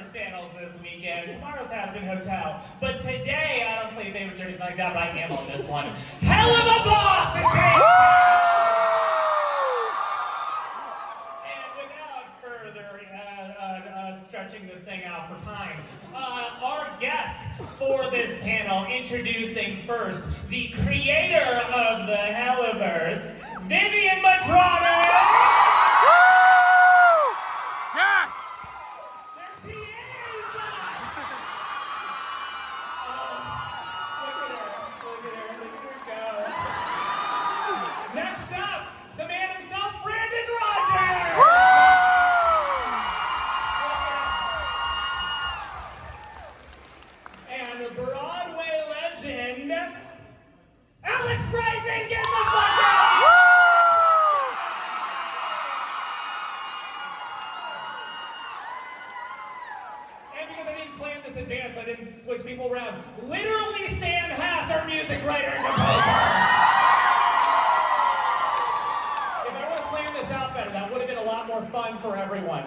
first panels this weekend. Tomorrow's Has Been Hotel. But today, I don't play favorites or anything like that, but I am on this one. Helluva Boss is here! And without further stretching this thing out for time, our guests for this panel, introducing first the creator of the Helluverse, Vivian Madrano! Yes! There she is! Look at her go. Next up, the man himself, Brandon Rogers! And Broadway legend, Alex Brightman, get the fuck out! And because I didn't plan this in advance, I didn't switch people around. Literally Sam Haft, our music writer and composer. If I would have planned this out better, that would have been a lot more fun for everyone.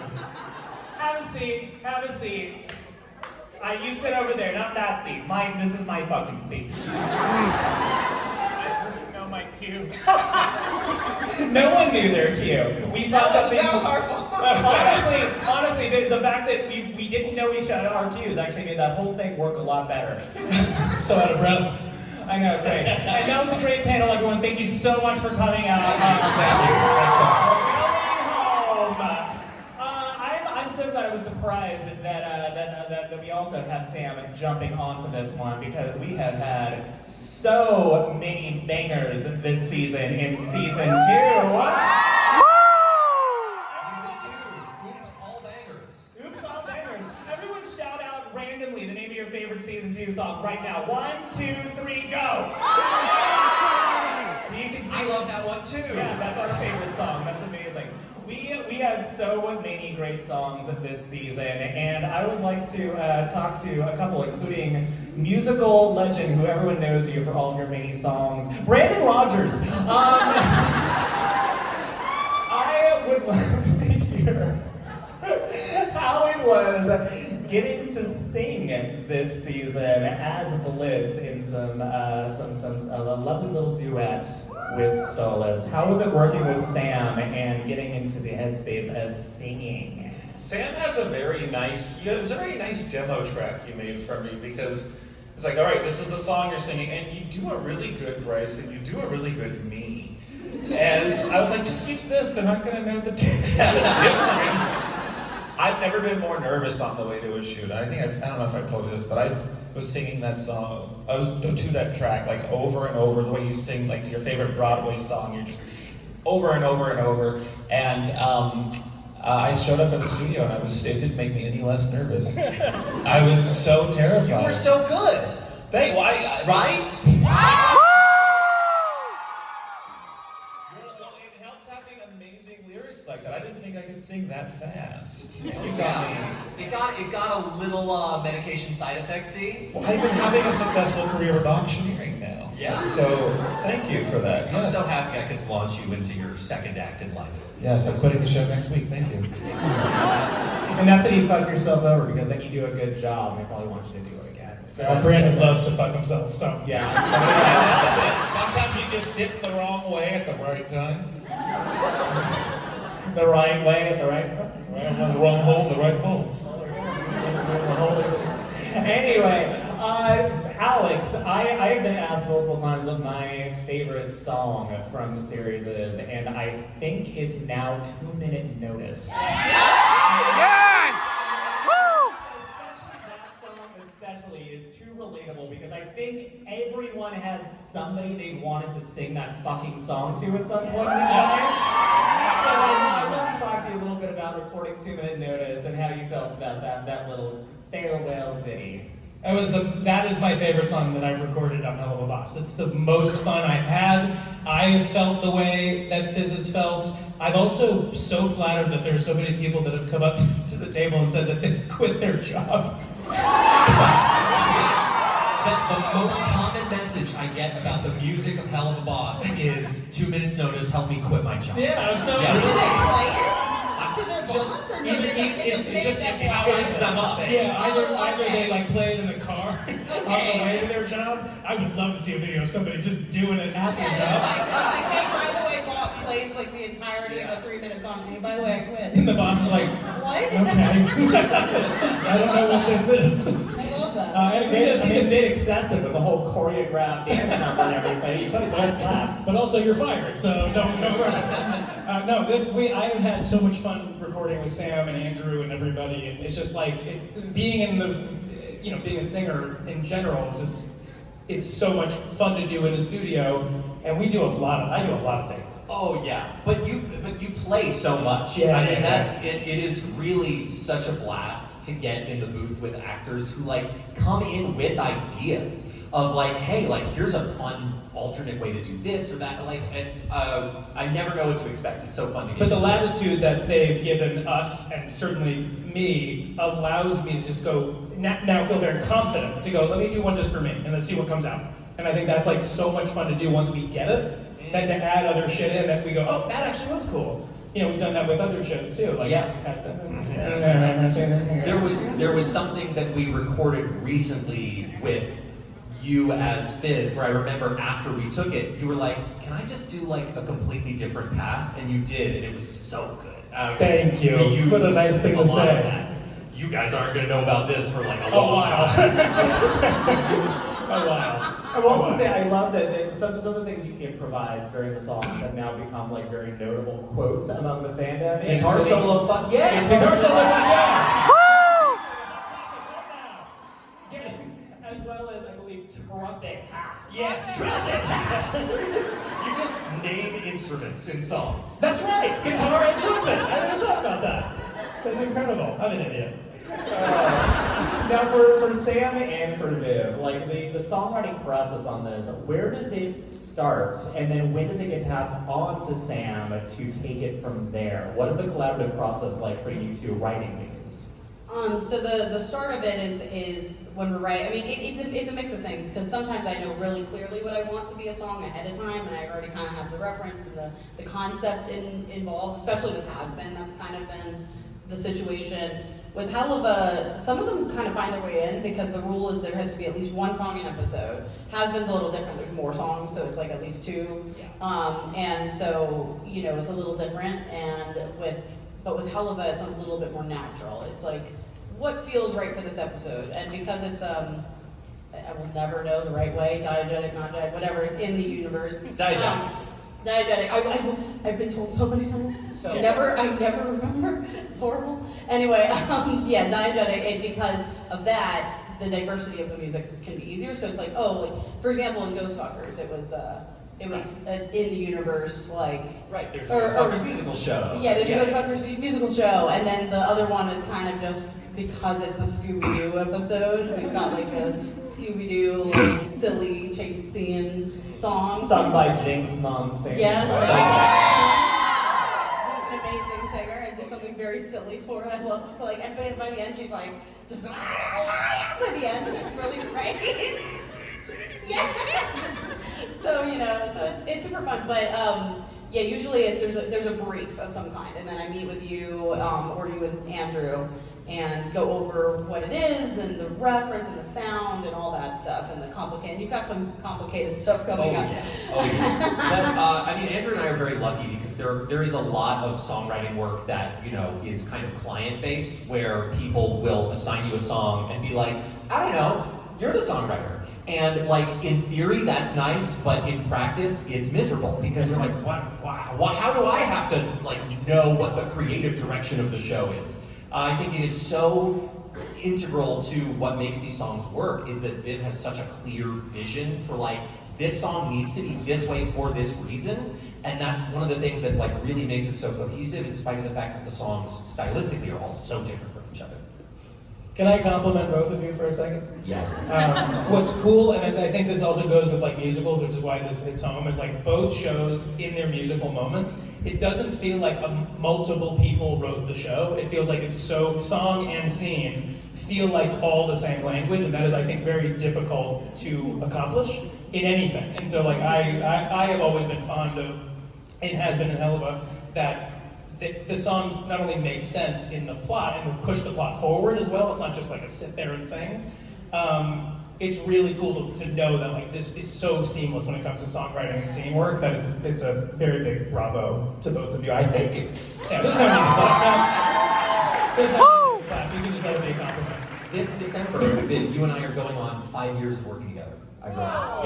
Have a seat, have a seat. You sit over there, not that seat. This is my fucking seat. I didn't know my cue. No one knew their cue. We thought that was our fault. Honestly, the fact that we didn't know each other, our cues, actually made that whole thing work a lot better. So out of breath. I know, great. And that was a great panel, everyone. Thank you so much for coming out. Thank you. Thanks so much. Going home. I'm so glad I was surprised that we also have Sam jumping onto this one, because we have had so many bangers this season in season 2. Oops, all bangers. Oops, all bangers. Everyone shout out randomly the name of your favorite season 2 song right now. 1, 2, 3, go! So you can see I love that one too. Yeah, that's our favorite song. That's amazing. We had so many great songs this season, and I would like to talk to a couple, including musical legend, who everyone knows you for all of your many songs, Brandon Rogers. I would love to hear how it was getting to sing this season as Blitz in some lovely little duet with Stolas. How was it working with Sam and getting into the headspace of singing? Sam has a very nice, it was a very nice demo track you made for me, because it's like, all right, this is the song you're singing, and you do a really good Bryce, and you do a really good me. And I was like, just use this, they're not gonna know the difference. I've never been more nervous on the way to a shoot. I don't know if I told you this, but I was singing that song, I was to that track like over and over, the way you sing like your favorite Broadway song, you're just over and over and over. And I showed up at the studio and it didn't make me any less nervous. I was so terrified. You were so good. Right? It helps having amazing lyrics like that. I didn't think I could sing that fast. You got me. It got a little medication side effecty. Well, I've been having a successful career with auctioneering now. Yeah. So thank you for that. I'm Yes. so happy I could launch you into your second act in life. Yes, I'm quitting the show next week. Thank you. And that's how you fuck yourself over, because then you do a good job and they probably want you to do it again. So Brandon loves to fuck himself, so. Yeah. Sometimes you just sit the wrong way at the right time. The right way at the right time. The wrong hole, the right hole. Anyway, Alex, I have been asked multiple times what my favorite song from the series is, and I think it's now 2 Minute Notice. Yes! Woo! That song especially is too relatable, because I think everyone has somebody they wanted to sing that fucking song to at some point in their life. So I want to talk to you a little bit about recording 2 Minute Notice and how you felt about that little farewell ditty. That is my favorite song that I've recorded on Helluva Boss. It's the most fun I've had. I've felt the way that Fizz has felt. I've also so flattered that there are so many people that have come up to the table and said that they've quit their job. The most common message I get about the music of Helluva Boss is 2 minutes notice, help me quit my job. Yeah, I'm so Yeah. Do they play it? talk to their boss or no? It just empowers them to say. Yeah, either okay. they like play it in the car on the way to their job. I would love to see a video of somebody just doing it at their Yeah, job. it's like, hey, by the way, Bob plays like the entirety of a 3-minute song. Hey, by the way, I quit. And the boss is like, What? okay. I don't know what this is. I love that. And It just seemed a bit excessive with the whole choreographed dance number and everything. You could have just laughed. But also you're fired, so don't worry. No, I've had so much fun recording with Sam and Andrew and everybody, and it's just like being in the, being a singer in general is just, it's so much fun to do in the studio, and I do a lot of takes. Oh yeah, but you play so much. Yeah, I mean yeah. it is really such a blast to get in the booth with actors who like come in with ideas of like, hey, like here's a fun alternate way to do this or that. Like it's I never know what to expect. It's so fun to get. But the latitude that they've given us, and certainly me, allows me to just go, now feel very confident to go, let me do one just for me, and let's see what comes out. And I think that's like so much fun to do once we get it, then to add other shit in that we go, oh, that actually was cool. We've done that with other shows too. Like, yes. There was something that we recorded recently with you as Fizz, where I remember after we took it, you were like, can I just do like a completely different pass? And you did, and it was so good. Thank you. We used What a nice thing a to lot say. of that. You guys aren't gonna know about this for like a Oh, long wow. time. Oh, wow. I will also say I love that some of the things you improvise during the songs have now become like very notable quotes among the fandom. And Guitar really- solo, fuck yeah! Guitar solo, yeah! Woo! As well as, I believe, trumpet. Yes, trumpet! You just name instruments in songs. That's right, guitar and trumpet. I never thought about that. That's incredible. I'm an idiot. Now for Sam and for Viv, like the songwriting process on this, where does it start, and then when does it get passed on to Sam to take it from there? What is the collaborative process like for you two writing these? So the start of it is when we're writing. I mean, it's a mix of things, because sometimes I know really clearly what I want to be a song ahead of time, and I already kind of have the reference and the concept involved, especially with Has Been. That's kind of been the situation. With Helluva, some of them kind of find their way in because the rule is there has to be at least one song an episode. Has Been's a little different. There's more songs, so it's like at least 2. Yeah. And so, it's a little different. But with Helluva, it's a little bit more natural. It's like, what feels right for this episode? And because it's I will never know the right way, diegetic, not diegetic, whatever, it's in the universe. Diegetic. Diegetic. I've been told so many times. So I never remember. It's horrible. Anyway, yeah, diegetic. Because of that, the diversity of the music can be easier. So it's like, for example, in Ghostfuckers, it was in the universe, like. Right, there's a Ghostfuckers musical show. Yeah, there's a Ghostfuckers musical show, and then the other one is kind of just because it's a Scooby-Doo episode. We've got like a Scooby-Doo like, silly chase scene song. Sung by Jinx Non-Sing. Yes. Who's an amazing singer and did something very silly for it. I love and by the end she's like just by the end, and it's really great. Yeah. So it's super fun, but yeah, usually there's a brief of some kind, and then I meet with you or you and Andrew and go over what it is and the reference and the sound and all that stuff and the complicated. You've got some complicated stuff coming up. Oh yeah. I mean, Andrew and I are very lucky because there is a lot of songwriting work that is kind of client based, where people will assign you a song and be like, I don't know, you're the songwriter. And like in theory that's nice, but in practice it's miserable because you're like, how do I have to like know what the creative direction of the show is? I think it is so integral to what makes these songs work is that Viv has such a clear vision for like, this song needs to be this way for this reason, and that's one of the things that like really makes it so cohesive in spite of the fact that the songs stylistically are all so different from each other. Can I compliment both of you for a second? Yes. What's cool, and I think this also goes with like musicals, which is why this hits home, is like both shows in their musical moments, it doesn't feel like multiple people wrote the show. It feels like it's so, song and scene feel like all the same language, and that is, I think, very difficult to accomplish in anything. And so like I have always been fond of, and has been in Helluva, that the songs not only make sense in the plot and push the plot forward as well. It's not just like a sit there and sing. It's really cool to know that like this is so seamless when it comes to songwriting and scene work that it's a very big bravo to both of you. I think. Yeah, there's no need to clap. There's no need to clap. You can just let it be a compliment. This December, Viv, you and I are going on 5 years of working together. I've realized.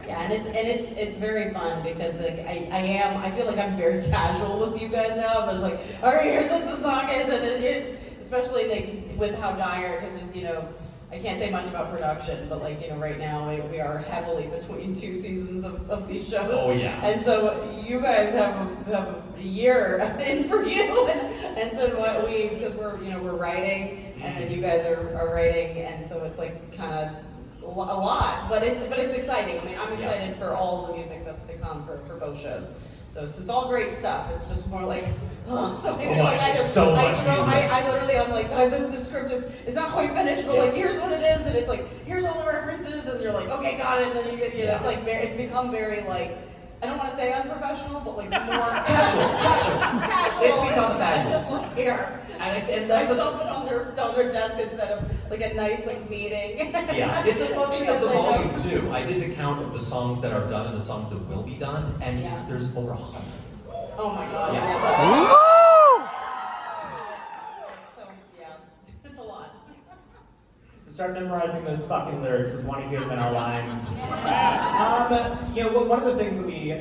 Yeah, and it's very fun because like I feel like I'm very casual with you guys now, but it's like, all right, here's what the song is, and here's, especially like with how dire, because there's, you know, I can't say much about production, but like, you know, right now we are heavily between 2 seasons of these shows. Oh yeah. And so you guys have a year in for you, and so what because we're writing, and then you guys are writing, and so it's like kind of a lot, but it's exciting. I mean, I'm excited for all the music that's to come for both shows. So it's all great stuff. It's just more like, I literally, I'm like, guys, the script it's not quite finished, but like, here's what it is, and it's like, here's all the references, and you're like, okay, got it, and then you get, it's like, it's become very like, I don't want to say unprofessional, but like more casual. It's become casual. Just like here. And that's something on their desk instead of like a nice like meeting. Yeah, it's a function of the volume too. I did the count of the songs that are done and the songs that will be done, and there's over 100. Oh my god. Yeah. So it's a lot. To start memorizing those fucking lyrics, we want to hear them in our lines. One of the things that we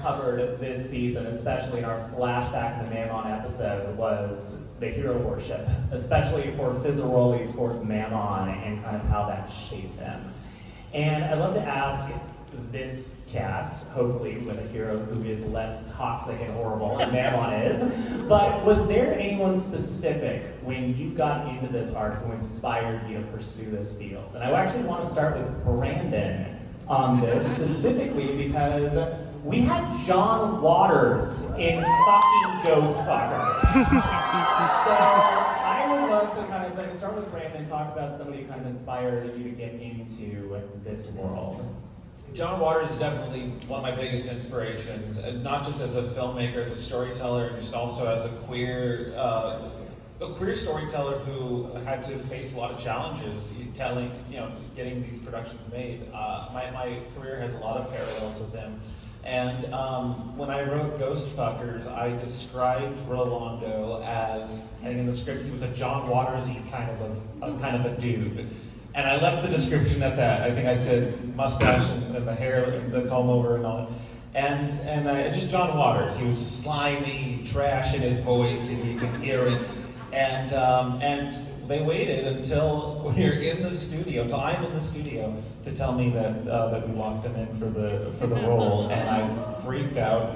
covered this season, especially in our flashback in the Mammon episode, was the hero worship, especially for Fizzaroli towards Mammon and kind of how that shapes him. And I'd love to ask this cast, hopefully with a hero who is less toxic and horrible as Mammon is, but was there anyone specific when you got into this art who inspired you to pursue this field? And I actually want to start with Brandon on this specifically because we had John Waters in fucking Ghost Fuckers. So I would love to kind of start with Brandon and talk about somebody who kind of inspired you to get into this world. John Waters is definitely one of my biggest inspirations, and not just as a filmmaker, as a storyteller, and just also as a queer storyteller who had to face a lot of challenges getting these productions made. My career has a lot of parallels with him. And when I wrote Ghost Fuckers, I described Rolando as, I think in the script, he was a John Waters-y kind of a dude. And I left the description at that. I think I said mustache and the hair, the comb over and all that. And just John Waters. He was slimy, trash in his voice, and you could hear it. And they waited until we're in the studio, until I'm in the studio, to tell me that we locked him in for the role, and I freaked out.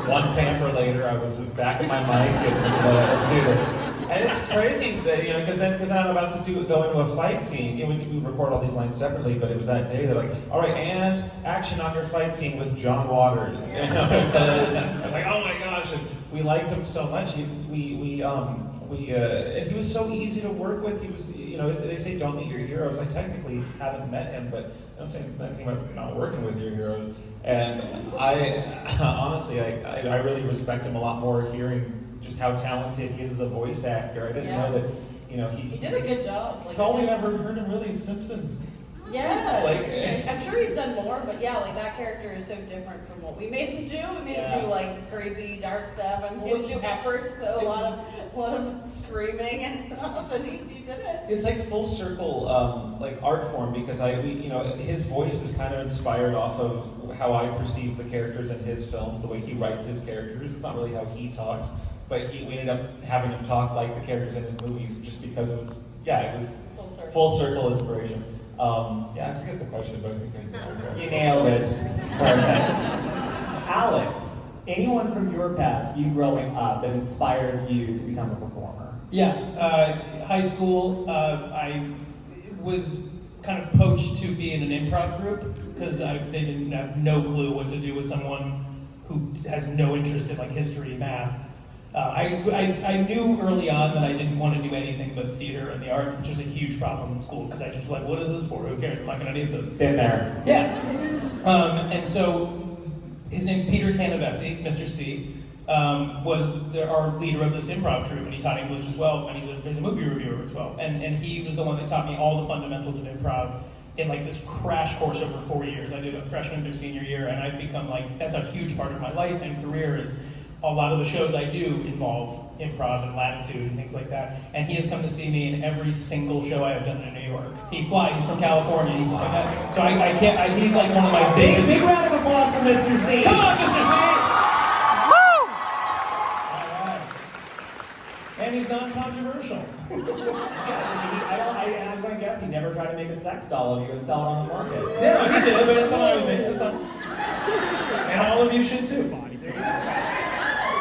One pamper later, I was back at my mic and let's do this. And it's crazy that because then I'm about to go into a fight scene. We record all these lines separately, but it was that day that like, all right, and action on your fight scene with John Waters. So I was like, oh my gosh. And we liked him so much. And he was so easy to work with. He was, they say don't meet your heroes. I technically haven't met him, but don't say anything about not working with your heroes. And I honestly, I really respect him a lot more hearing just how talented he is as a voice actor. I didn't know that, he did a good job. That's all we've ever heard him really is Simpsons. Yeah, I'm sure he's done more, but that character is so different from what we made him do. We made him do like creepy, dark stuff. I mean, do efforts, so a lot of screaming and stuff, and he did it. It's like full circle, like art form, because his voice is kind of inspired off of how I perceive the characters in his films, the way he writes his characters. It's not really how he talks, but we ended up having him talk like the characters in his movies, just because it was full circle inspiration. I forget the question, but I think You nailed it. Perfect. Alex, anyone from your past, you growing up, that inspired you to become a performer? Yeah, high school, I was kind of poached to be in an improv group because they didn't have no clue what to do with someone who has no interest in like history, math. I knew early on that I didn't want to do anything but theater and the arts, which was a huge problem in school because I just was like, what is this for? Who cares? I'm not going to need this. Been there. Yeah. And so his name's Peter Canavesi, Mr. C. was our leader of this improv troupe, and he taught English as well, and he's a movie reviewer as well. And he was the one that taught me all the fundamentals of improv in like this crash course over 4 years. I did it freshman through senior year, and I've become like, that's a huge part of my life and career. Is a lot of the shows I do involve improv and latitude and things like that. And he has come to see me in every single show I have done in New York. He's from California, he's like that. So I can't, he's like one of my biggest. Big round of applause for Mr. C. Come on, Mr. C! Woo! And he's non-controversial. I'm going to guess he never tried to make a sex doll of you and sell it on the market. Yeah, he did, but it's fine with me. It's fine. And all of you should too.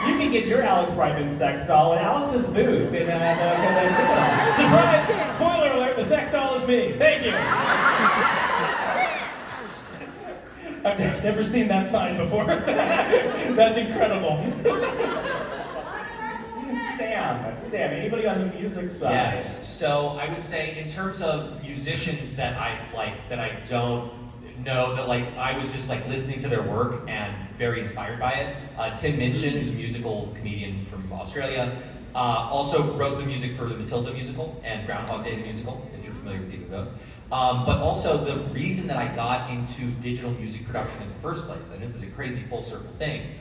You can get your Alex Brightman sex doll at Alex's booth in the Surprise! Spoiler alert, the sex doll is me. Thank you. I've never seen that sign before. That's incredible. Sam, anybody on the music side? Yes. So I would say in terms of musicians that I like, that I don't know, that like I was just like listening to their work and very inspired by it. Tim Minchin, who's a musical comedian from Australia, also wrote the music for the Matilda musical and Groundhog Day the musical, if you're familiar with either of those. But also the reason that I got into digital music production in the first place, and this is a crazy full circle thing,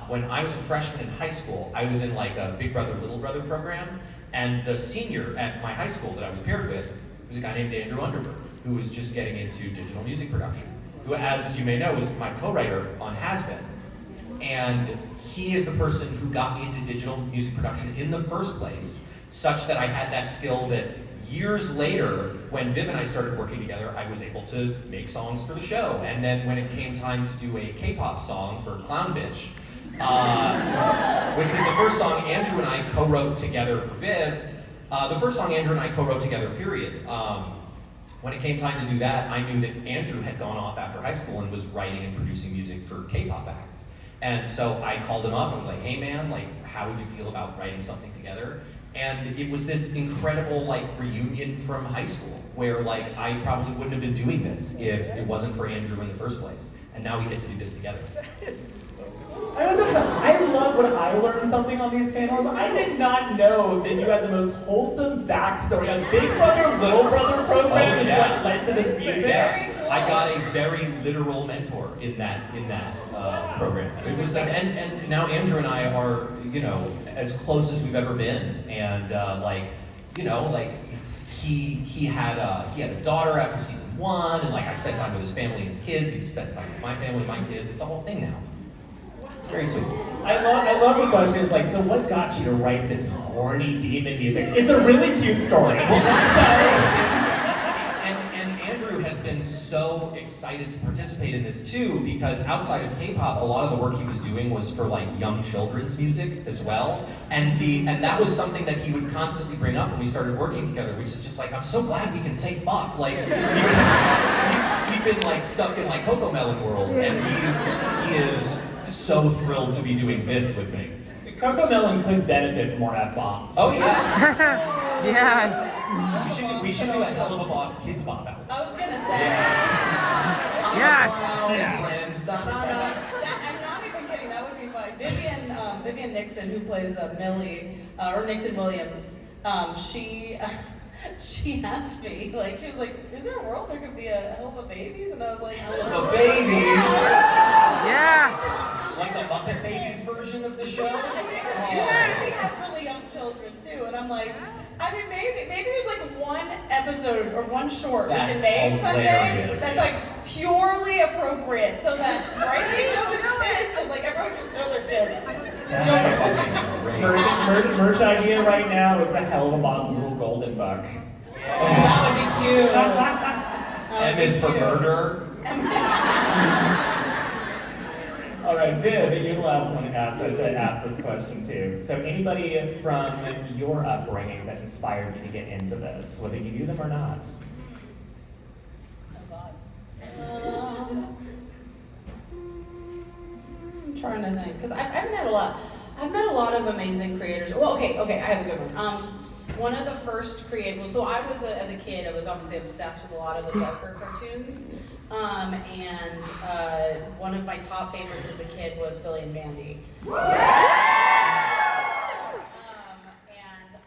when I was a freshman in high school, I was in like a Big Brother, Little Brother program, and the senior at my high school that I was paired with was a guy named Andrew Underberg, who was just getting into digital music production, who, as you may know, was my co-writer on Has Been. And he is the person who got me into digital music production in the first place, such that I had that skill that years later, when Viv and I started working together, I was able to make songs for the show. And then when it came time to do a K-pop song for Clown Bitch, which was the first song Andrew and I co-wrote together for Viv, the first song Andrew and I co-wrote together, period. When it came time to do that, I knew that Andrew had gone off after high school and was writing and producing music for K-pop acts. And so I called him up and was like, hey man, like, how would you feel about writing something together? And it was this incredible like reunion from high school where like I probably wouldn't have been doing this if it wasn't for Andrew in the first place. And now we get to do this together. I love when I learn something on these panels. I did not know that you had the most wholesome backstory. A Big Brother, Little Brother program is what led to this music. Yeah. I got a very literal mentor in that program. It was and now Andrew and I are, you know, as close as we've ever been. And he had a daughter after season 1, and like I spent time with his family and his kids. He spent time with my family, my kids. It's a whole thing now. It's very sweet. I love the question. Is like, so what got you to write this horny demon music? It's a really cute story. Well, that's and Andrew has been so excited to participate in this too, because outside of K-pop, a lot of the work he was doing was for like young children's music as well, and that was something that he would constantly bring up when we started working together, which is just like, I'm so glad we can say fuck. Like we've been like stuck in like Coco Melon world, and he is so thrilled to be doing this with me. Coco Melon could benefit from more F-bombs. Oh yeah. Yes. We should do a Helluva Boss Kids Bop album. I was gonna say. Yes. I'm not even kidding. That would be fun. Vivian Nixon, who plays Millie, or Nixon Williams, she asked me, like, she was like, is there a world there could be a Helluva Babies? And I was like, Helluva Babies? Yeah. Like the Muppet Babies version of the show? I think she has really young children too, and I'm like, I mean, maybe there's like one episode or one short we can make someday that's like purely appropriate, so that Bryce can show his kids and like everyone can show their kids. Merch idea right now is the Helluva Boss Little Golden Buck. That would be cute. M is for murder. All right, Viv, you're the last one to ask this question too. So anybody from your upbringing that inspired you to get into this, whether you knew them or not? Oh God. I'm trying to think, because I've met a lot. I've met a lot of amazing creators. Well, okay, I have a good one. one of the first creative, so I was, as a kid, I was obviously obsessed with a lot of the darker cartoons. And one of my top favorites as a kid was Billy and Mandy. And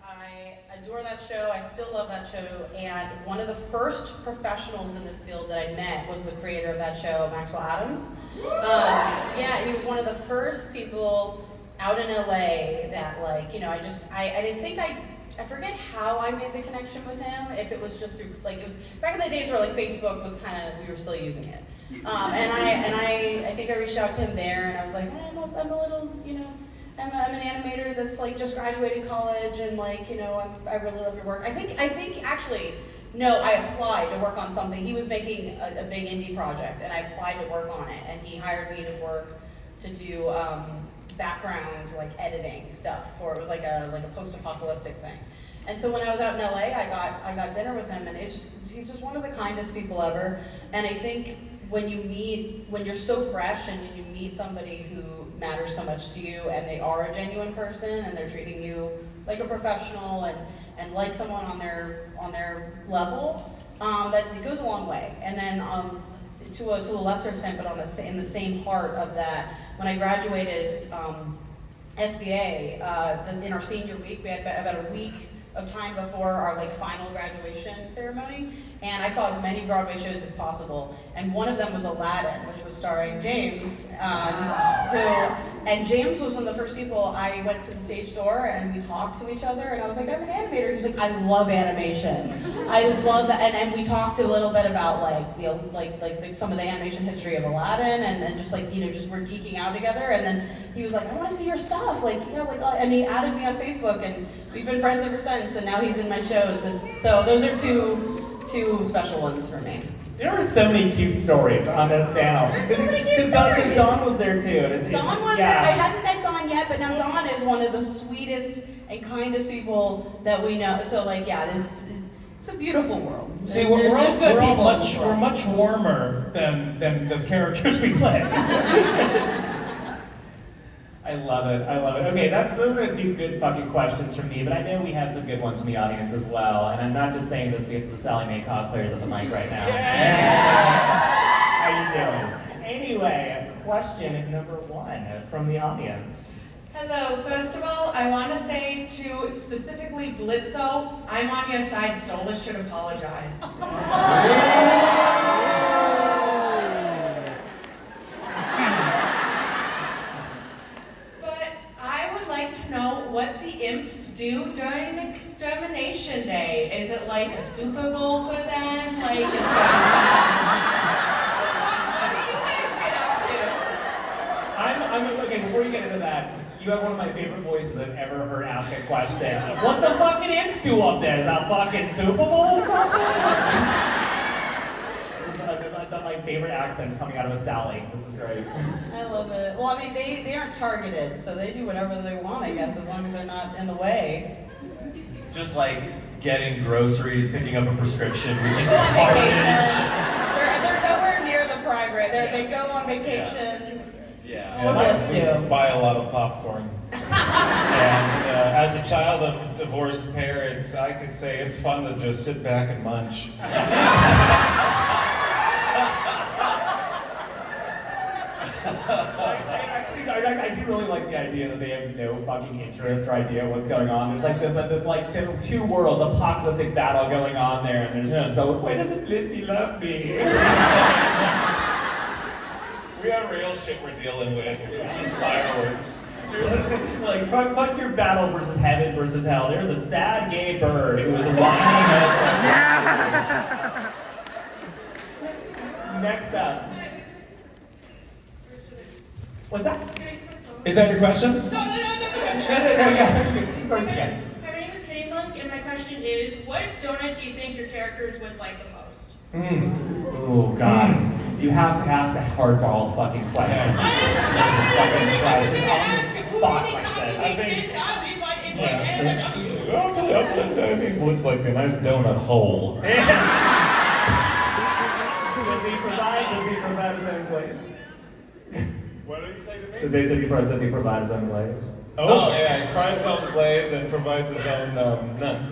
I adore that show. I still love that show. And one of the first professionals in this field that I met was the creator of that show, Maxwell Adams. Yeah, he was one of the first people out in LA that, like, you know, I didn't think I forget how I made the connection with him. If it was just through, like, it was back in the days where like Facebook was kind of, we were still using it. And I think I reached out to him there, and I was like, I'm a little, you know, I'm an animator that's like just graduated college, and like, you know, I really love your work. I think actually, no, I applied to work on something. He was making a big indie project, and I applied to work on it, and he hired me to work to do background like editing stuff for, it was like a post-apocalyptic thing. And so when I was out in LA, I got dinner with him, and he's just one of the kindest people ever. And I think when you're so fresh and you meet somebody who matters so much to you, and they are a genuine person, and they're treating you like a professional and like someone on their level, that it goes a long way. And then to a lesser extent, but in the same heart of that, when I graduated SVA, in our senior week, we had about a week of time before our like final graduation ceremony, and I saw as many Broadway shows as possible. And one of them was Aladdin, which was starring James, and James was one of the first people. I went to the stage door and we talked to each other, and I was like, I'm an animator. He was like, I love animation. I love that. And we talked a little bit about like the like some of the animation history of Aladdin, and just like, you know, just we're geeking out together. And then he was like, I want to see your stuff, like, you know, like, and he added me on Facebook, and we've been friends ever since. And now he's in my shows. So those are two special ones for me. There were so many cute stories on this panel. There's so many cute stories. Because Dawn was there too. Dawn was there. I hadn't met Dawn yet, but now Dawn is one of the sweetest and kindest people that we know. So like, yeah, it's a beautiful world. See, we're much warmer than the characters we play. I love it. Okay, those are a few good fucking questions from me, but I know we have some good ones from the audience as well. And I'm not just saying this to get the Sally Mae cosplayers at the mic right now. Yeah. How you doing? Anyway, question number 1 from the audience. Hello, first of all, I want to say to specifically Blitzo, I'm on your side, Stola should apologize. What the imps do during Extermination Day. Is it like a Super Bowl for them? Like, what do you guys get up to? Okay, before you get into that, you have one of my favorite voices I've ever heard ask a question. What the fucking imps do up there? Is that fucking Super Bowl or something? My favorite accent coming out of a Sally. This is great. I love it. Well, I mean, they aren't targeted, so they do whatever they want, I guess, as long as they're not in the way. Just like getting groceries, picking up a prescription, which is Go on vacation. garbage. They're nowhere near the prime rate. They go on vacation. Yeah. What Blitz do? Buy a lot of popcorn. And as a child of divorced parents, I could say it's fun to just sit back and munch. I do really like the idea that they have no fucking interest or idea what's going on. There's like this like two worlds, apocalyptic battle going on there, and there's just those, why doesn't Lindsay love me? We have real shit we're dealing with. It's just fireworks. Like, fuck your battle versus heaven versus hell. There's a sad gay bird who was whining over. Next up. What's that? Is that your question? No. Of course you can. My name is Kenny Monk, and my question is, what donut do you think your characters would like the most? Oh, God. You have to ask the hardball fucking question. I was going to ask who do you think I Ozzy, but it's like SW. I'll tell you, I think Blitz like a nice donut hole. Does he provide his own glaze? What did you say to me? Does he provide his own glaze? Oh, yeah, he fries his own glaze and provides his own nuts.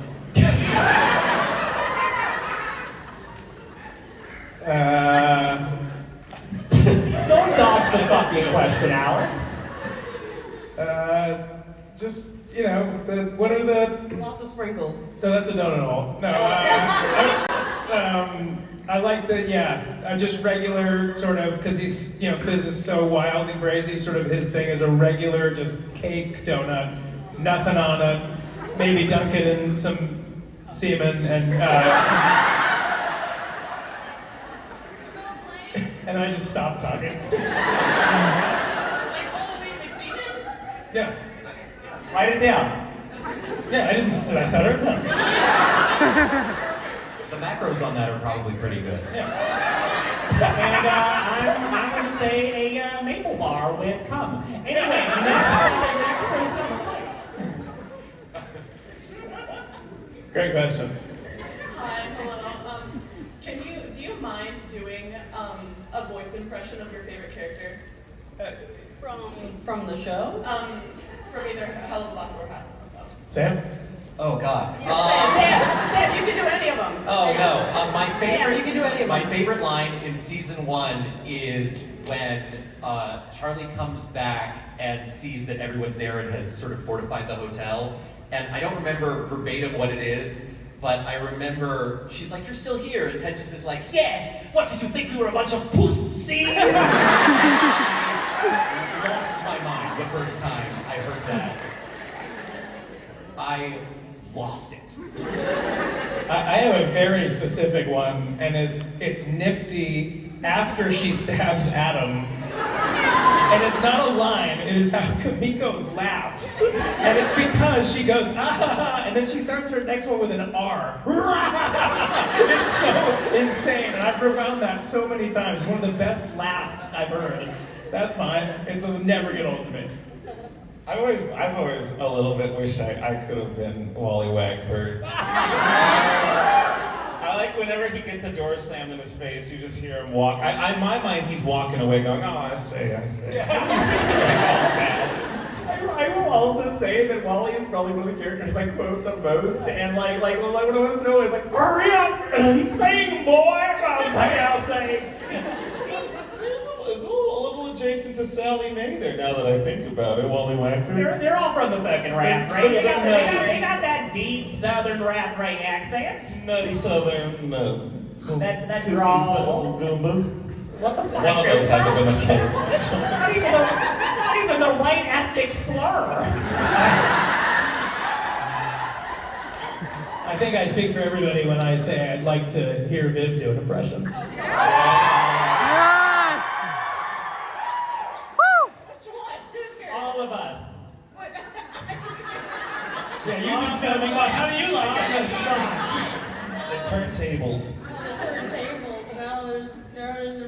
Don't dodge the fucking question, Alex. Just, you know, what are the... Lots of sprinkles. No, that's a donut hole. No, I like the, just regular sort of, because he's, you know, Fizz is so wild and crazy, sort of his thing is a regular, just cake donut, nothing on it, maybe dunk it in some semen, and and I just stopped talking. Yeah. Write it down. Yeah, did I stutter? No. The macros on that are probably pretty good. And I'm going to say a maple bar with cum. Anyway, next person on the plate. Great question. Hi, hello. Do you mind doing a voice impression of your favorite character? From the show? From either Helluva or Hassan. Sam? Oh God. Sam, you can do any of them. Oh no, my favorite. Sam, you can do any of my them. favorite line in season 1 is when Charlie comes back and sees that everyone's there and has sort of fortified the hotel. And I don't remember verbatim what it is, but I remember she's like, "You're still here," and Hedges is like, "Yes. What did you think we were, a bunch of pussies?" I lost my mind the first time I heard that. I lost it. I have a very specific one, and it's nifty after she stabs Adam. And it's not a line, it is how Kamiko laughs. And it's because she goes, ah ha ha, and then she starts her next one with an R. It's so insane, and I've rewound that so many times. It's one of the best laughs I've heard. That's fine, it'll never get old to me. I've always a little bit wish I could have been Wally Wagford. I like whenever he gets a door slammed in his face, you just hear him walk. In my mind, he's walking away going, "Oh, I say. I will also say that Wally is probably one of the characters I quote the most, and like when I went through, it's like, "Hurry up and sing, boy!" I'll say. He's a little adjacent to Sally Mae there, now that I think about it, Wally Wagford. They're all from the fucking Rath Ray. They got that deep Southern Rath Ray accent. Nutty Southern, that drawl. Goombas. What the fuck? One of those had to been a slur. Not even the right ethnic slur. I think I speak for everybody when I say I'd like to hear Viv do an impression. All of us. Yeah, you've been filming us. How do you like it? The turntables. The turntables. Now there's a...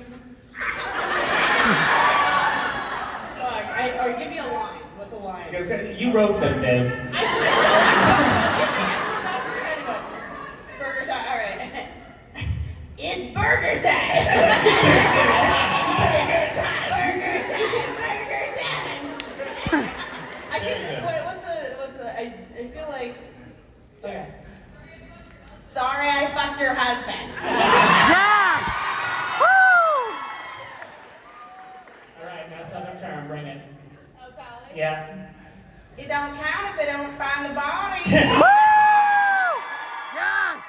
Fuck. Or give me a line. What's a line? Because you wrote them, Viv. Burger time. All right. It's burger time. Burger time. Burger time. Burger time. I can. Wait. What's a? I feel like. Okay. Sorry, I fucked your husband. Yeah! Woo! All right, now Southern Charm, bring it. Oh, Sally? Yeah. It don't count if they don't find the body. Woo! Yes!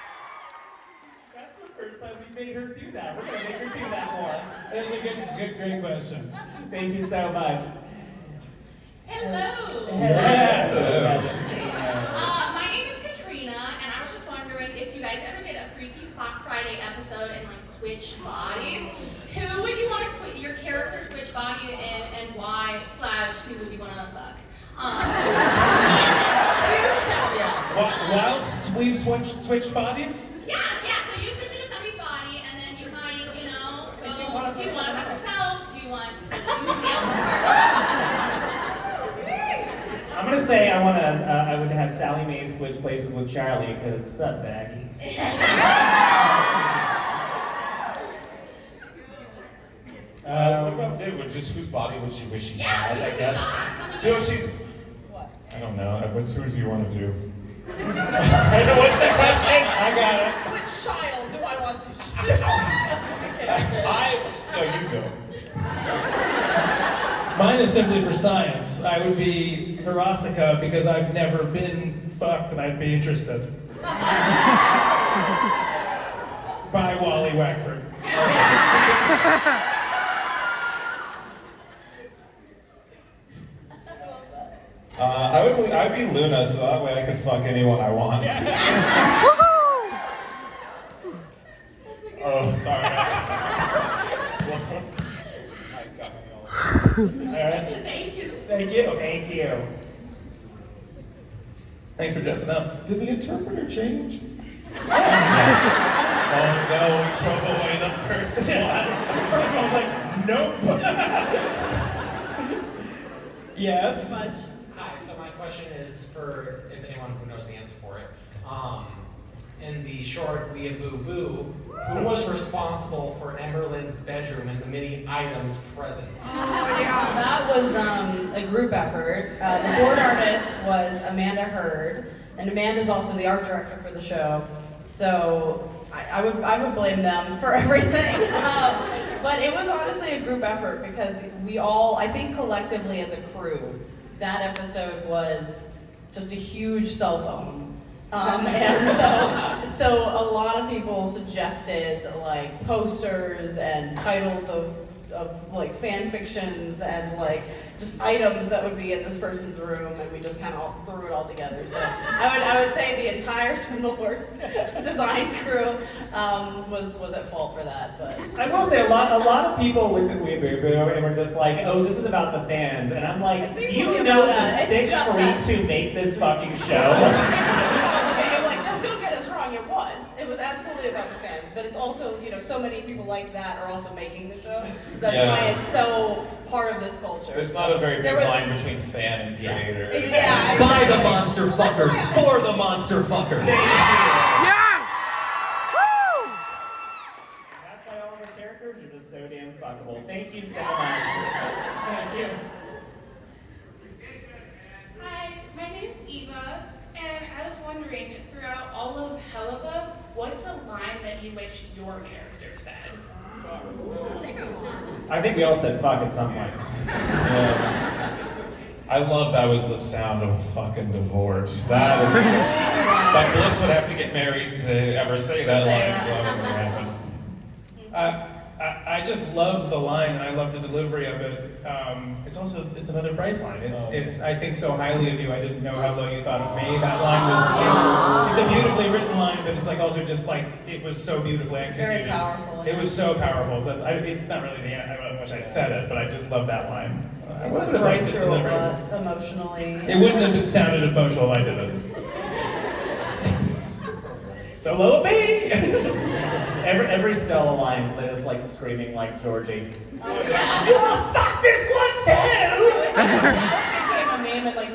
That's the first time we made her do that. We're gonna make her do that more. That's a great question. Thank you so much. Hello. Yeah. My name is Katrina, and I was just wondering if you guys ever did a Freaky Friday episode and like switch bodies. Who would you want to switch your character switch body in, and why? / who would you want to fuck? Whilst we've switched bodies? Yeah. So you switch into somebody's body, and then you might, go. Do you want to fuck yourself? Do you want to do somebody else's part? I'm gonna say I would have Sally Mae switch places with Charlie, because sup, baggy. What about Viv? Just whose body would she wish she had, I guess? Come on. You know, she's... I don't know. Who do you want to do? What's the question? I got it. Which child do I want to No, you go. Mine is simply for science. I would be Verosica because I've never been fucked and I'd be interested. By Wally Wackford. I'd be Luna, so that way I could fuck anyone I want. Oh, sorry. Alright. Thank you. Thank you. Thank you. Thanks for dressing up. Did the interpreter change? Oh no, we drove away the first one. The first one was like, nope. Yes. Much. Hi, so my question is for if anyone who knows the answer for it. In the short We a Boo Boo, who was responsible for Emberlin's bedroom and the many items present? That was a group effort. The board artist was Amanda Hurd, and Amanda's also the art director for the show. So I would blame them for everything. But it was honestly a group effort because we all, I think collectively as a crew, that episode was just a huge cell phone. And so a lot of people suggested like posters and titles of like fan fictions and like just items that would be in this person's room, and we just kind of threw it all together. So I would say the entire Spindleworks design crew was at fault for that. But I will say a lot of people looked at We Boo Boo and were just like, oh, this is about the fans. And I'm like, It's do really you know about the us. It's 6 just freaks us. who make this fucking show? Don't get us wrong, it was absolutely about the fans, but it's also, so many people like that are also making the show. That's Yeah. why it's so part of this culture. There's not a very big There was- line between fan and creator. Yeah, By the exactly. monster fuckers, for the monster fuckers. Yes! Woo! That's why all of our characters are just so damn fuckable. Thank you so much. Thank you. Hi, my name's Eva, and I was wondering, throughout all of Helluva, what's a line that you wish your character said? I think we all said fuck at some point. I love that was the sound of a fucking divorce. That is. But Blitz would have to get married to ever say that line, so that wouldn't happen. I just love the line and I love the delivery of it. It's another Bryce line. It's I think so highly of you. I didn't know how low you thought of me. That line was it's a beautifully written line, but it's like also just like it was so beautifully executed. Very powerful. It was so powerful. So it's not really the end. I wish I said it, but I just love that line. I would have liked Bryce it through a delivered. lot emotionally. It wouldn't have sounded emotional if I did it. So low of me. Every Stella line is like screaming like Georgie. Oh, yeah. You wanna fuck this one too? That became a meme in like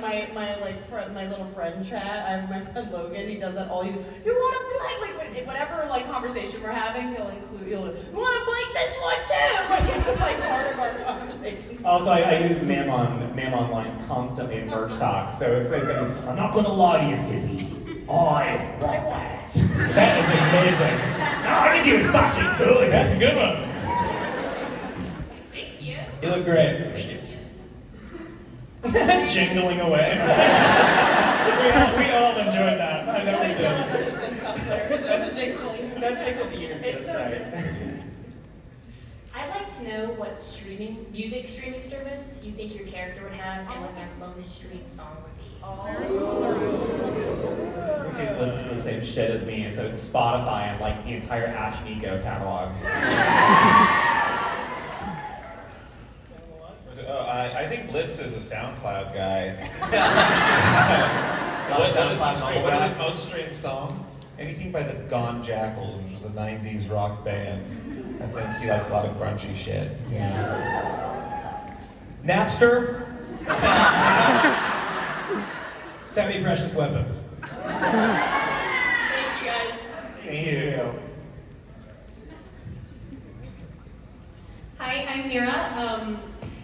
my little friend chat. I have my friend Logan. He does that all. You want to blank whatever like conversation we're having. He'll you want to blank this one too. Like it's just like part of our conversation. Also, I use Mammon lines constantly in merch talk. So it's gonna, I'm not gonna lie to you, Fizzy. I like that. That is amazing. I think you're fucking good. That's a good one. Thank you. You look great. Thank you. Jingling away. we all enjoyed that. I know we There's did. no one that's a fist cuff there. There's a jingling. That tickled the ear It's just so right. I'd like to know what music streaming service you think your character would have and what their most streamed song would be. She just listens to the same shit as me, so it's Spotify and like the entire Ash Nico catalog. I think Blitz is a SoundCloud guy. Not a SoundCloud What is his most streamed song? Anything by the Gone Jackals, which was a 90s rock band. I think he likes a lot of grungy shit. Napster. Semi-precious weapons. Thank you guys. Thank you. Hi, I'm Mira.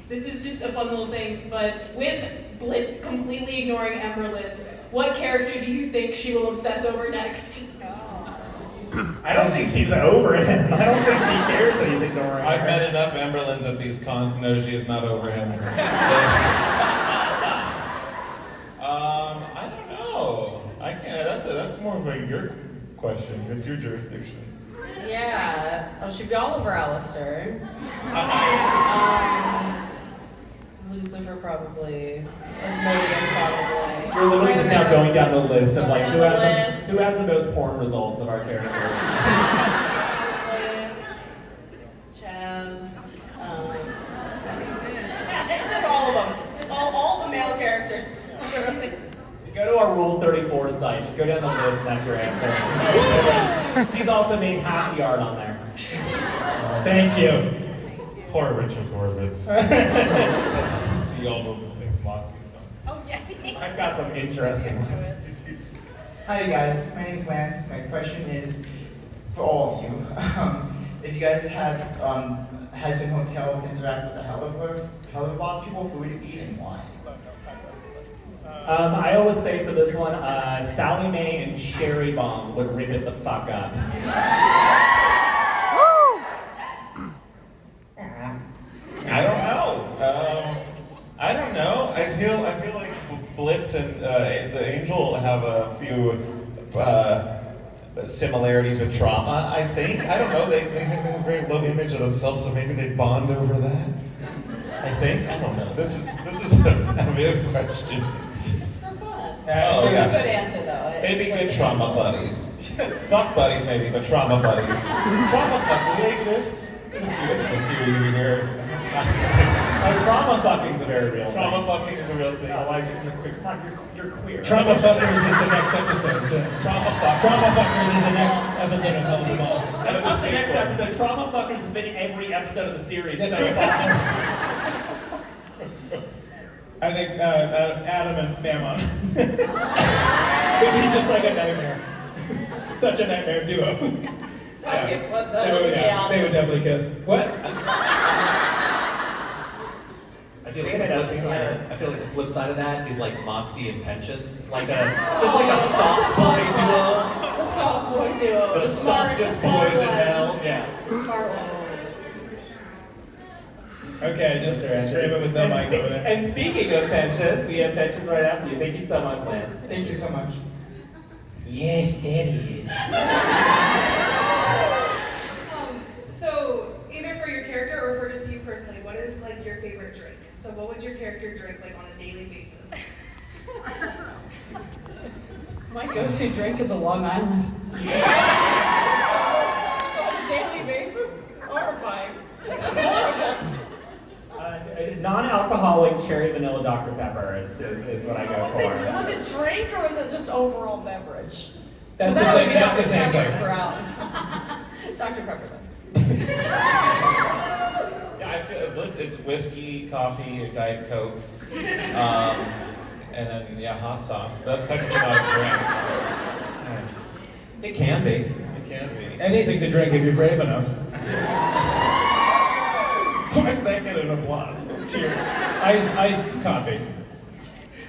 This is just a fun little thing, but with Blitz completely ignoring Emerald, what character do you think she will obsess over next? I don't think she's over him. I don't think she cares that he's ignoring her. I've met enough Emberlins at these cons to know she is not over him. I don't know. I can't. That's more of a your question. It's your jurisdiction. Yeah. Oh, she'd be all over Alistair. Lucifer probably. Asmodeus probably. You're literally just now going down the list of like Going who down the has the most porn results of our characters. Chaz. There's all of them. All the male characters. Go to our Rule 34 site. Just go down the list and that's your answer. She's also made half the art on there. Thank you. Poor Richard Horvitz. Just to see all the things Moxie's done. Oh yeah. I've got some interesting ones. Hi you guys, my name's Lance. My question is for all of you. If you guys had Husband Hotel to interact with the Helluva boss people, who would it be and why? I always say for this one, Sally Mae and Sherry Bomb would rip it the fuck up. I don't know. I feel like Blitz and the Angel have a few similarities with trauma. I think. I don't know. They have a very low image of themselves, so maybe they bond over that. I think. I don't know. This is a big question. It's for fun. Oh, It's yeah. a good answer though. Maybe good trauma buddies. Fuck buddies maybe, but trauma buddies. Trauma fuck, do they exist? There's a few you here. Trauma fucking's a very real Trauma thing. fucking is a real thing. I like you're queer. Trauma Fuckers is the next episode. Trauma fuckers. Trauma Fuckers is the next episode of Helluva Boss. That's the next episode. Trauma fuckers has been every episode of the series That's so right. far. I think Adam and Mammon. It'd be just like a nightmare. Such a nightmare duo. That'd be fun, though. They would, Yeah. they would definitely kiss. What? I feel like the flip side of that is like Moxie and Pentious, just like a soft boy duo. The soft boy duo. The softest boys in hell. Yeah. Smart one. Okay, just scream it with no mic over there. And speaking of Pentious, we have Pentious right after you. Thank you so much, Lance. Thank you so much. Yes, there he is. So either for your character or for just you personally, what is like your favorite drink? So what would your character drink like on a daily basis? My go-to drink is a Long Island. On a daily basis? Horrifying. That's horrible. Non-alcoholic cherry vanilla Dr. Pepper is what I go for. Was it drink or was it just overall beverage? That's the same. That's the same Pepper thing. for out. Dr. Pepper. Yeah, I feel it's whiskey, coffee, or Diet Coke, and then hot sauce. That's technically not a drink. It can be. It can be. Anything to drink if you're brave enough. Why did I get an applause? Cheers. Iced coffee.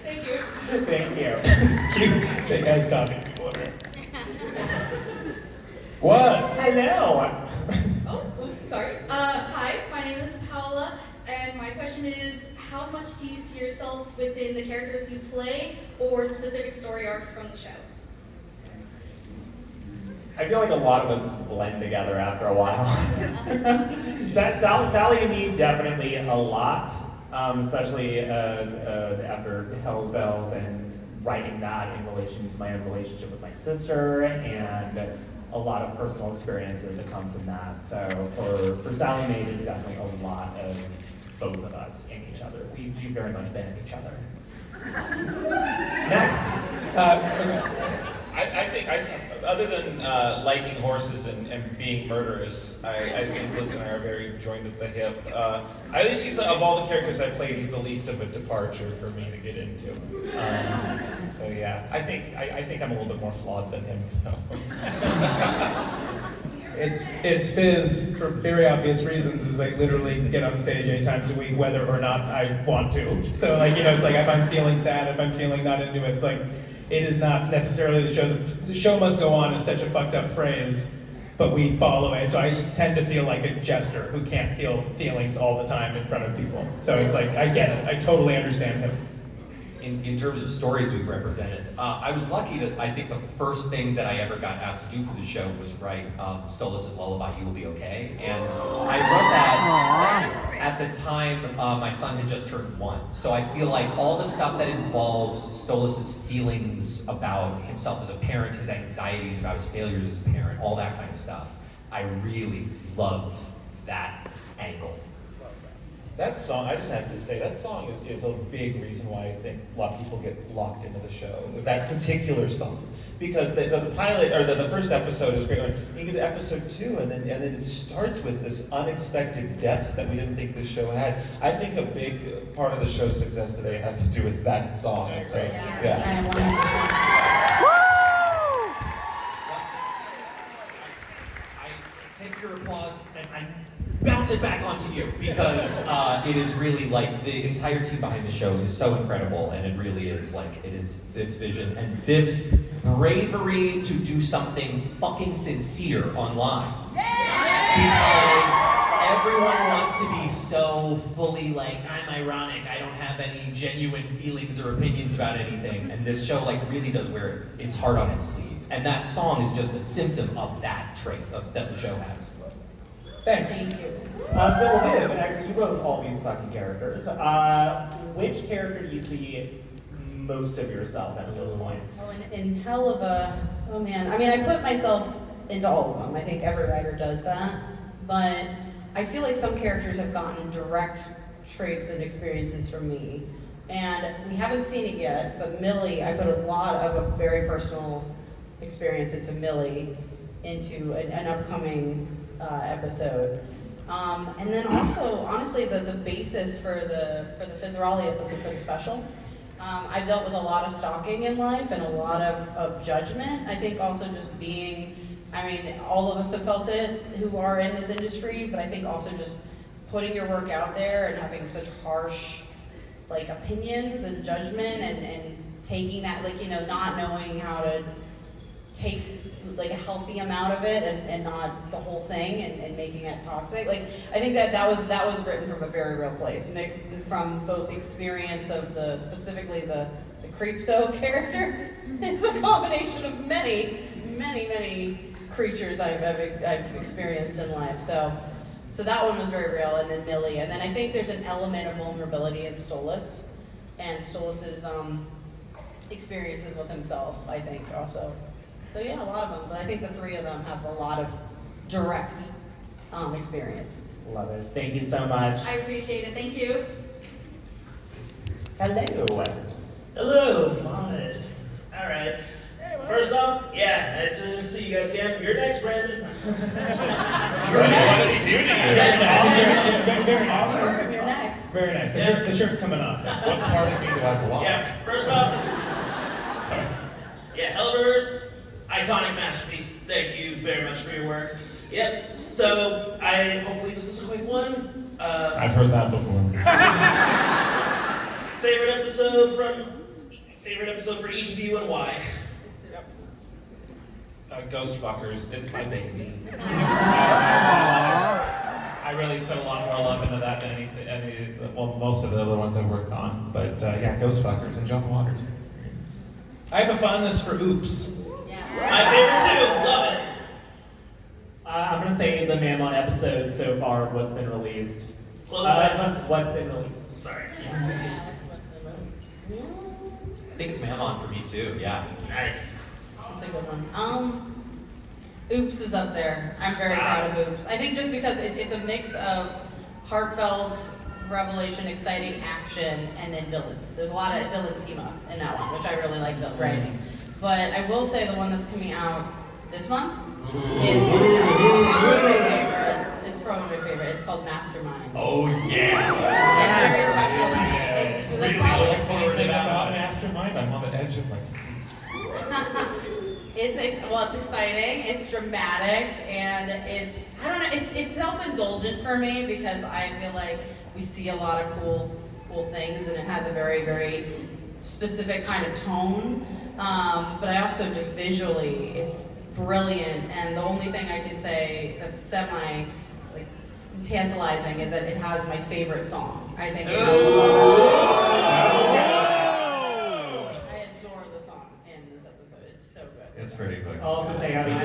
Thank you. Thank you. Cute. Big iced coffee. What? Hello. Oh, oops, sorry. Hi, my name is Paola, and my question is, how much do you see yourselves within the characters you play, or specific story arcs from the show? I feel like a lot of us just blend together after a while. Sally and me definitely a lot, especially after Hell's Bells and writing that in relation to my own relationship with my sister and a lot of personal experiences that come from that. So for Sally Mae, there's definitely a lot of both of us in each other. We very much been in each other. Next. I think, other than liking horses and being murderers, I think Blitz and I are very joined at the hip. At least he's, of all the characters I played, he's the least of a departure for me to get into. So yeah, I think I'm a little bit more flawed than him, though. It's Fizz for very obvious reasons. Is I literally get on stage 8 times a week, whether or not I want to. So like it's like if I'm feeling sad, if I'm feeling not into it, it's like it is not necessarily the show. The show must go on is such a fucked up phrase, but we follow it. So I tend to feel like a jester who can't feel feelings all the time in front of people. So it's like I get it. I totally understand him. In terms of stories we've represented, I was lucky that I think the first thing that I ever got asked to do for the show was write Stolas' Lullaby, You Will Be Okay. And I wrote that at the time my son had just turned 1. So I feel like all the stuff that involves Stolas' feelings about himself as a parent, his anxieties about his failures as a parent, all that kind of stuff, I really love that angle. That song, I just have to say, that song is a big reason why I think a lot of people get locked into the show, is that particular song. Because the pilot, or the first episode is great. You get to episode 2, and then it starts with this unexpected depth that we didn't think the show had. I think a big part of the show's success today has to do with that song. And so, yeah. I take your applause and I bounce it back onto you because it is really like the entire team behind the show is so incredible, and it really is like it is Viv's vision and Viv's bravery to do something fucking sincere online. Because everyone wants to be so fully like, I'm ironic, I don't have any genuine feelings or opinions about anything, and this show like really does wear its heart on its sleeve, and that song is just a symptom of that trait that the show has. Thanks. Thank you. Viv, actually, you wrote all these fucking characters. Which character do you see most of yourself at this point? Oh, in Helluva, oh man. I mean, I put myself into all of them. I think every writer does that. But I feel like some characters have gotten direct traits and experiences from me. And we haven't seen it yet, but Millie, I put a lot of a very personal experience into Millie, into an upcoming episode. And then also, honestly, the basis for the Fizzarali episode, for the special, I've dealt with a lot of stalking in life and a lot of judgment. I think also just being, I mean, all of us have felt it who are in this industry, but I think also just putting your work out there and having such harsh, like, opinions and judgment and taking that, like, not knowing how to take like a healthy amount of it and not the whole thing and making it toxic. Like, I think that was written from a very real place, from both the experience of specifically the Creepso character. It's a combination of many creatures I've experienced in life. So that one was very real, and then Millie, and then I think there's an element of vulnerability in Stolas, and Stolas's experiences with himself, I think also. So yeah, a lot of them, but I think the 3 of them have a lot of direct experience. Love it. Thank you so much. I appreciate it. Thank you. Hello. Hello, Mohammed. All right. First off, yeah, nice to see you guys again. You're next, Brandon. You're next. Very nice. You're next. Very nice. The shirt's coming off. What part of me do I belong? Yeah, first off, yeah, Helluvaverse, iconic masterpiece. Thank you very much for your work. Yep. So hopefully this is a quick one. I've heard that before. Favorite episode for each of you and why? Ghost Fuckers, it's my baby. I really put a lot more love into that than most of the other ones I've worked on. But yeah, Ghost Fuckers and Jump Waters. I have a fondness for Oops. My favorite too, love it. I'm gonna say the Mammon episode so far of what's been released. Close second. What's been released. Sorry. I think it's Mammon for me too, yeah. Nice. That's a good one. Oops is up there. I'm very proud of Oops. I think just because it's a mix of heartfelt, revelation, exciting action, and then villains. There's a lot of villain team up in that one, which I really like writing. But I will say the one that's coming out this month is probably my favorite. It's probably my favorite. It's called Mastermind. Oh yeah! It's very special to me. It's the Really look forward to that about Mastermind. I'm on the edge of my seat. It's exciting, it's dramatic, and it's self-indulgent for me because I feel like we see a lot of cool things, and it has a very, very specific kind of tone. But I also just visually, it's brilliant, and the only thing I can say that's tantalizing is that it has my favorite song. I think it has I adore the song in this episode. It's so good. It's pretty fucking I'll also say, I mean,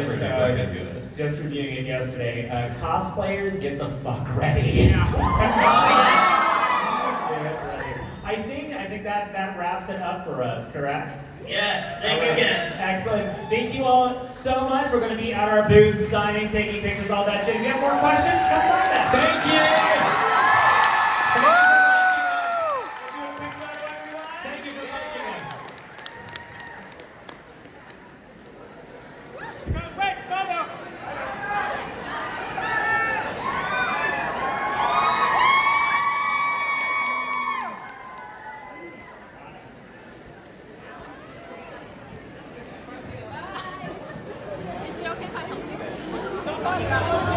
just reviewing it yesterday, cosplayers, get the fuck ready. I think that wraps it up for us, correct? Yeah, thank you again. Excellent. Thank you all so much. We're going to be at our booth, signing, taking pictures, all that shit. If you have more questions, come find us. Thank you. Thank you for liking us. Wait, go now. Is it okay if I help you?